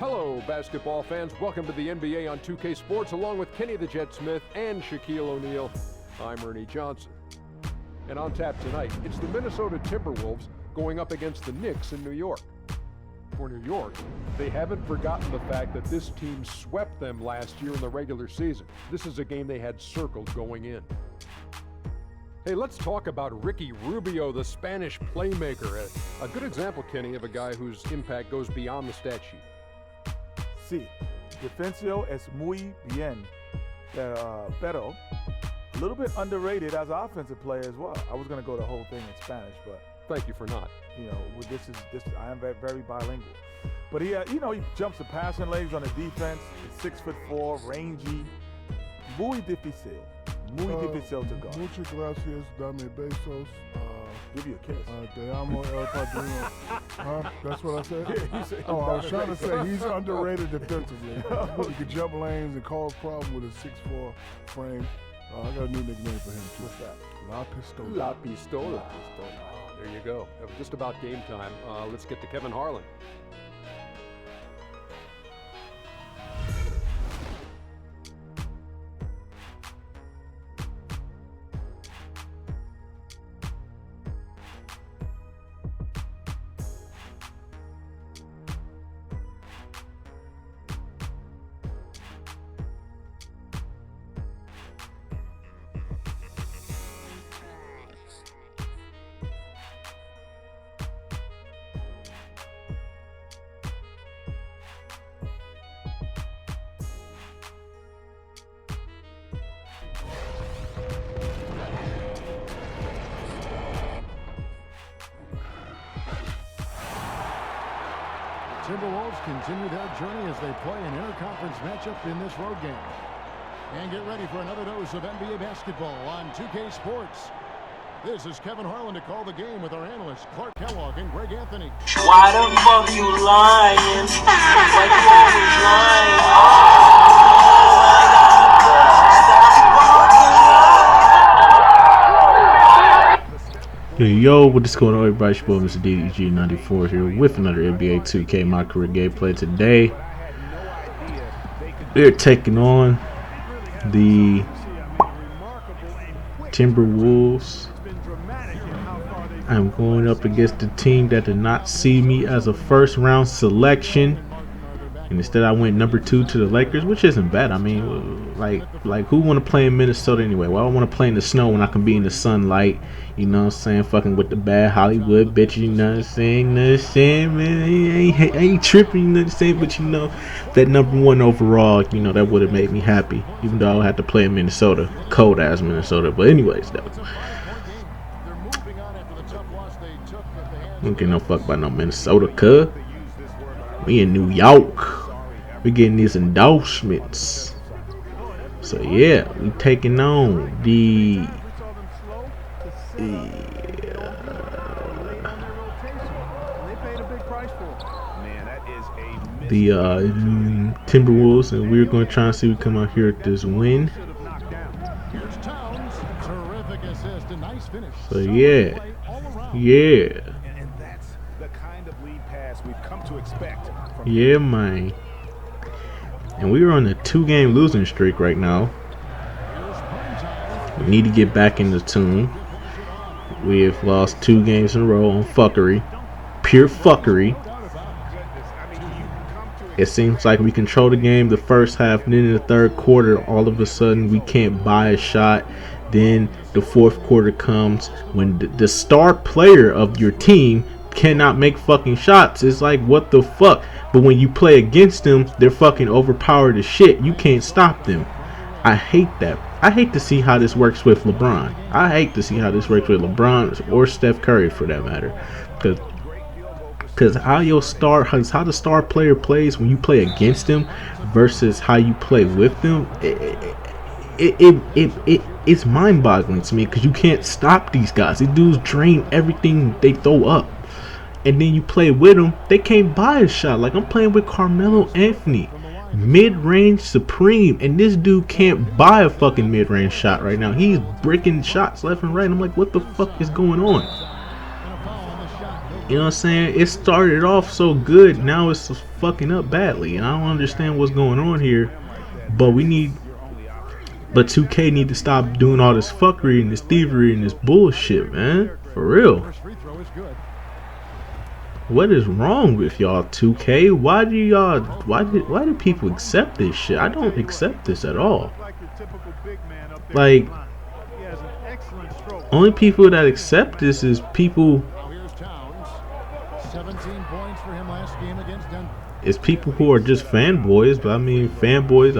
Hello, basketball fans. Welcome to the NBA on 2K Sports, along with Kenny the Jet Smith and Shaquille O'Neal. I'm Ernie Johnson. And on tap tonight, it's the Minnesota Timberwolves going up against the Knicks in New York. For New York, they haven't forgotten the fact that this team swept them last year in the regular season. This is a game they had circled going in. Hey, let's talk about Ricky Rubio, the Spanish playmaker. A good example, Kenny, of a guy whose impact goes beyond the stat sheet. Sí, defensivo es muy bien, pero a little bit underrated as an offensive player as well. I was going to go the whole thing in Spanish, but thank you for not. You know, this I am very bilingual. But he jumps the passing lanes on the defense. He's 6'4", rangy, muy difícil to guard. Muchas gracias, dame besos. Give you a kiss. Te amo, El Padrino. That's what I said? Yeah, you said I was trying to say he's underrated defensively. He can jump lanes and cause problems with a 6'4" frame. I got a new nickname for him, too. What's that? La Pistola. La Pistola. Oh, there you go. Just about game time. Let's get to Kevin Harlan. Timberwolves continue their journey as they play an interconference matchup in this road game. And get ready for another dose of NBA basketball on 2K Sports. This is Kevin Harlan to call the game with our analysts Clark Kellogg and Greg Anthony. Why the fuck you lying? Why you always lying? Yo, what is going on, everybody? It's your boy, Mr. DDG94 here with another NBA 2K MyCareer gameplay. Today, we're taking on the Timberwolves. I'm going up against the team that did not see me as a first-round selection. And instead I went number 2 to the Lakers, which isn't bad. I mean, like who want to play in Minnesota anyway? Well, I want to play in the snow when I can be in the sunlight. You know what I'm saying? Fucking with the bad Hollywood bitches, you know what I'm saying? Nothing saying, man. I ain't tripping, you know what I'm saying? But you know, that number 1 overall, you know, that would have made me happy. Even though I would have to play in Minnesota. Cold ass Minnesota. But anyways, though. I don't give no fuck about no Minnesota, cuz. We in New York. We getting these endorsements. So yeah, we taking on the Timberwolves, and we're going to try and see if we come out here at this win. So yeah. Yeah, man. And we are on a 2-game losing streak right now. We need to get back in the tune. We have lost 2 games in a row on fuckery. Pure fuckery. It seems like we control the game the first half, and then in the third quarter, all of a sudden we can't buy a shot. Then the fourth quarter comes when the star player of your team cannot make fucking shots. It's like, what the fuck? But when you play against them, they're fucking overpowered as shit. You can't stop them. I hate that. I hate to see how this works with LeBron. I hate to see how this works with LeBron or Steph Curry for that matter. Because how the star player plays when you play against them versus how you play with them, it's mind-boggling to me, because you can't stop these guys. These dudes drain everything they throw up. And then you play with them, they can't buy a shot. Like, I'm playing with Carmelo Anthony, mid-range supreme, and this dude can't buy a fucking mid-range shot right now. He's bricking shots left and right. I'm like, what the fuck is going on? You know what I'm saying? It started off so good, now it's fucking up badly. I don't understand what's going on here. But 2K need to stop doing all this fuckery and this thievery and this bullshit, man. For real. What is wrong with y'all, 2K? Why do people accept this shit? I don't accept this at all. Like, only people that accept this is people. 17 points for him last game against Denver. It's people who are just fanboys, but fanboys,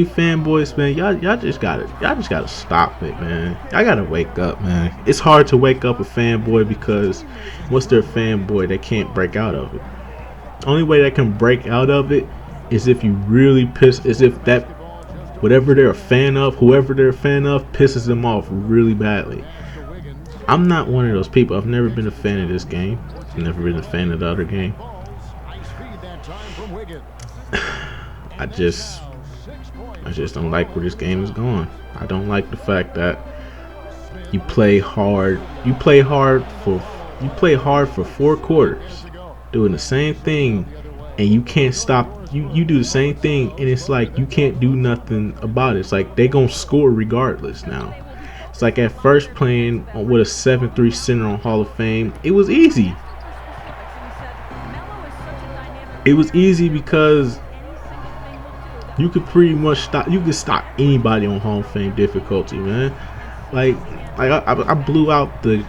fanboys, man, y'all just gotta stop it, man. Y'all gotta wake up, man. It's hard to wake up a fanboy because once they're a fanboy, they can't break out of it. Only way they can break out of it is if you really is if that whatever they're a fan of, whoever they're a fan of, pisses them off really badly. I'm not one of those people. I've never been a fan of this game. I've never been a fan of the other game. I just don't like where this game is going. I don't like the fact that you play hard. You play hard for 4 quarters, doing the same thing, and you can't stop. You do the same thing, and it's like you can't do nothing about it. It's like they gonna score regardless now. It's like at first playing with a 7-3 center on Hall of Fame, it was easy. It was easy because you could pretty much stop anybody on Hall of Fame difficulty, man. Like I blew out the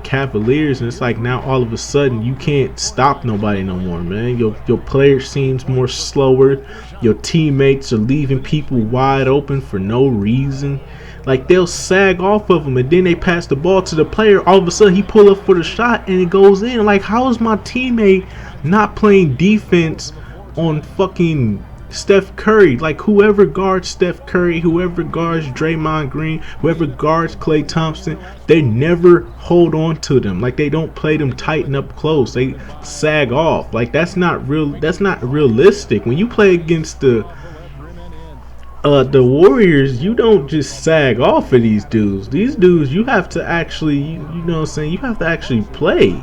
Cavaliers, and it's like now all of a sudden you can't stop nobody no more, man. Your player seems more slower. Your teammates are leaving people wide open for no reason. Like they'll sag off of them, and then they pass the ball to the player. All of a sudden he pull up for the shot and it goes in. Like, how is my teammate not playing defense on fucking Steph Curry? Like, whoever guards Steph Curry, whoever guards Draymond Green, whoever guards Klay Thompson, they never hold on to them. Like, they don't play them tight and up close. They sag off. Like, that's not realistic. When you play against the Warriors, you don't just sag off of these dudes. These dudes, you have to actually, you know what I'm saying, you have to actually play.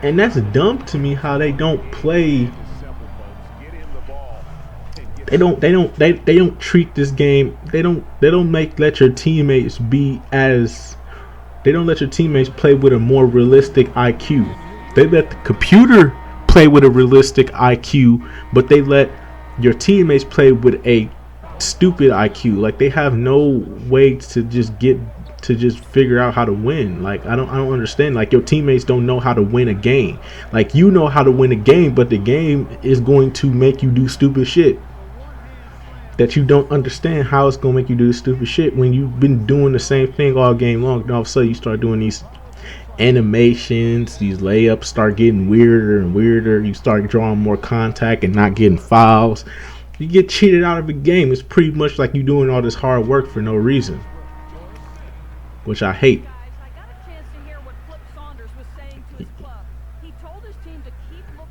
And that's dumb to me how they don't play. They don't treat this game. They don't let your teammates let your teammates play with a more realistic IQ. They let the computer play with a realistic IQ, but they let your teammates play with a stupid IQ. Like, they have no way to just figure out how to win. Like, I don't understand. Like, your teammates don't know how to win a game. Like, you know how to win a game, but the game is going to make you do stupid shit that you don't understand how it's going to make you do stupid shit when you've been doing the same thing all game long, and all of a sudden you start doing these animations, these layups start getting weirder and weirder. You start drawing more contact and not getting fouls. You get cheated out of a game. It's pretty much like you doing all this hard work for no reason, which I hate.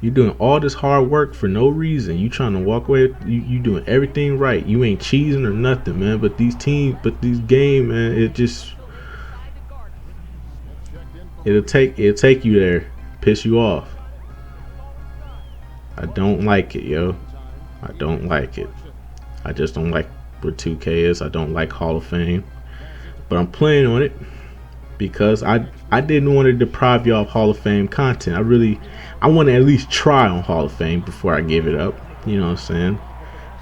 You're doing all this hard work for no reason. You trying to walk away. You doing everything right. You ain't cheesing or nothing, man. But these game, man, it'll take you there, piss you off. I don't like it, yo. I don't like it. I just don't like where 2K is. I don't like Hall of Fame. But I'm playing on it because I didn't want to deprive y'all of Hall of Fame content. I want to at least try on Hall of Fame before I give it up. You know what I'm saying?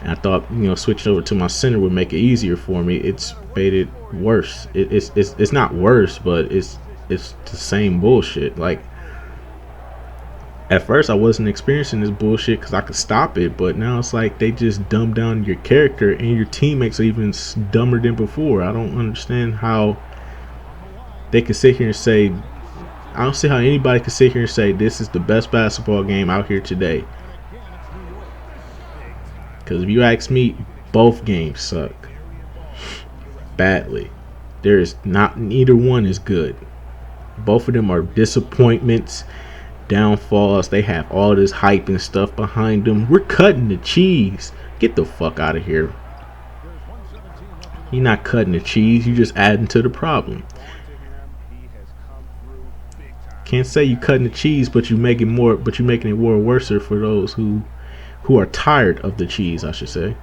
And I thought, switching over to my center would make it easier for me. It's made it worse. It's not worse, but it's the same bullshit. Like, at first I wasn't experiencing this bullshit because I could stop it, but now it's like they just dumb down your character and your teammates are even dumber than before. I don't understand how they can sit here and say, I don't see how anybody can sit here and say this is the best basketball game out here today. Because if you ask me, both games suck badly. Neither one is good. Both of them are disappointments, downfalls. They have all this hype and stuff behind them. We're cutting the cheese. Get the fuck out of here. You're not cutting the cheese. You're just adding to the problem. Can't say you cutting the cheese, but you making more. But you're making it more worse for those who are tired of the cheese, I should say.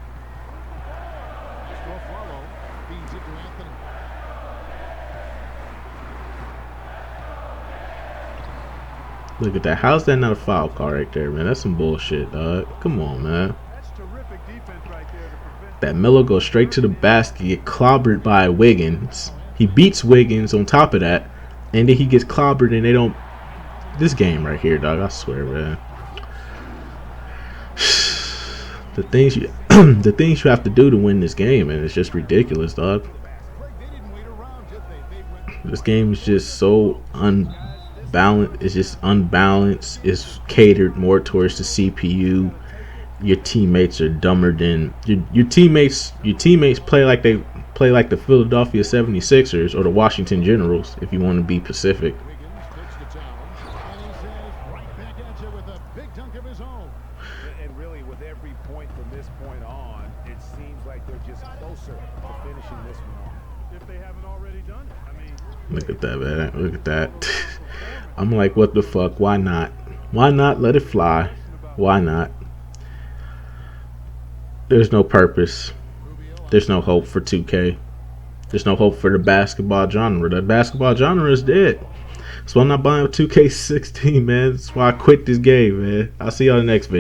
Look at that. How's that not a foul call right there, man? That's some bullshit, dog. Come on, man. That Miller goes straight to the basket, get clobbered by Wiggins. He beats Wiggins on top of that, and then he gets clobbered, and they don't. This game right here, dog. I swear, man. The things you, the things you have to do to win this game, man, it's just ridiculous, dog. This game is just so unbalanced. It's just unbalanced. It's catered more towards the CPU. Your teammates are dumber than your teammates. Your teammates play like the Philadelphia 76ers or the Washington Generals, if you want to be Pacific. And really, with every point from this point on, it seems like they're just closer to finishing this one off. If they haven't already done it. I mean, look at that, man. Look at that. I'm like, what the fuck? Why not? Why not let it fly? Why not? There's no purpose. There's no hope for 2K. There's no hope for the basketball genre. The basketball genre is dead. So I'm not buying 2K16, man. That's why I quit this game, man. I'll see y'all in the next video.